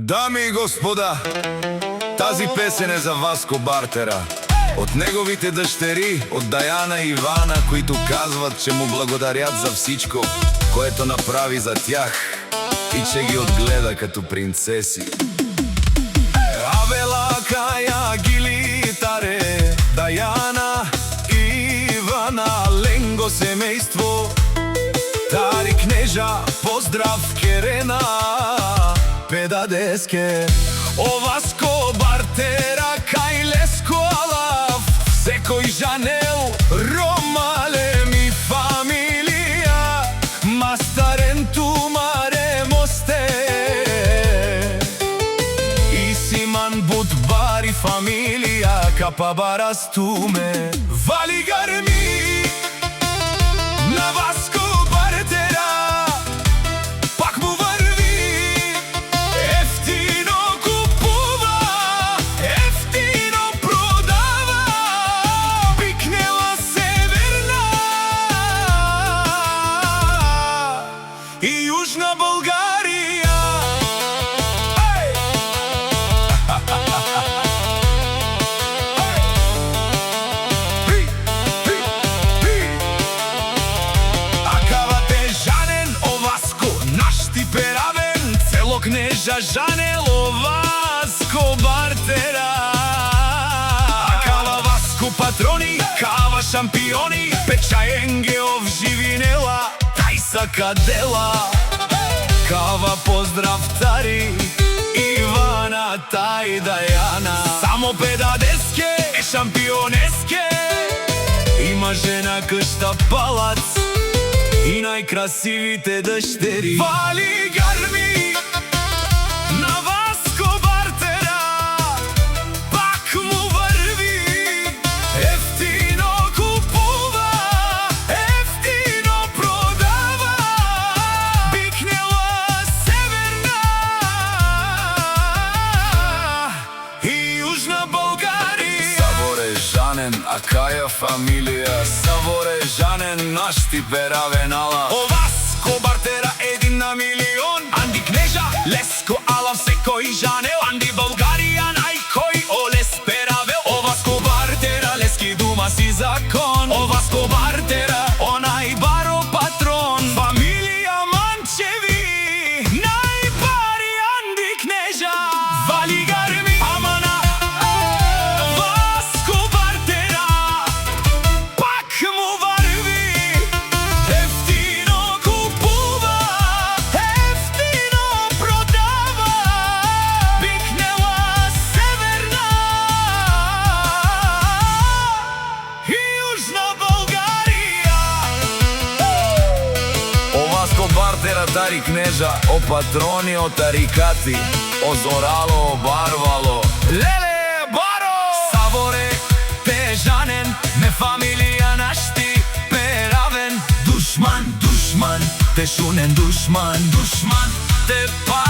Дами и господа, тази песен е за Васко Бартера. От неговите дъщери, от Даяна и Ивана, които казват, че му благодарят за всичко, което направи за тях и че ги отгледа като принцеси. Авела, Кая, Гилитаре, Даяна и Ивана, ленго семейство, Тари кнежа, поздрав Керена, Педадеске, о Васко Бартера, кај Леско Алав, секој Жанел, Ромале ми фамилија, Мастаренту маре мосте, и Симан Будбари фамилија, Капабарастуме, Вали гарми на Васко Бартера. И Южна България. Акавате Жанен, о Васко, наш ти перавен, цело кнежа Жанел, о Васко Бартера. Акава Васко патрони, кава шампиони, печаенгеов живинела, Сакадела, кава поздрав Тари, Ивана, тај Даяна. Само Педадеске е шампионеске, има жена, къща, палац и најкрасивите дъщери. Вали гарми на Васко Бартера, пак му върви, ефтино купува, ефтино продава, бикнела Северна и Южна България. Саворе Жанен, а каја фамилија, Саворе Жанен, наш ти перавен ала. О Васко Бартера, 1 на милион, Анди кнежа, Леско Алав, секој Жанел, Анди Българија, најкој Олес перавел. О Васко Бартера, Лески дума си закон, о Васко Бартера, онај баро патрон, фамилија Манчеви, најбари Анди кнежа. Вали гарми, амана, Васко Бартера, пак му върви, ефтино купува, ефтино продава, бикнела Северна и Южна Българија. О Васко Бартера, Тари кнежа, о патрони, о тарикати, о зорало, о барвало, леле баро. Саворе Жанен, ме фамилија наш ти перавен. Душман, душман, те шунен душман, душман, те па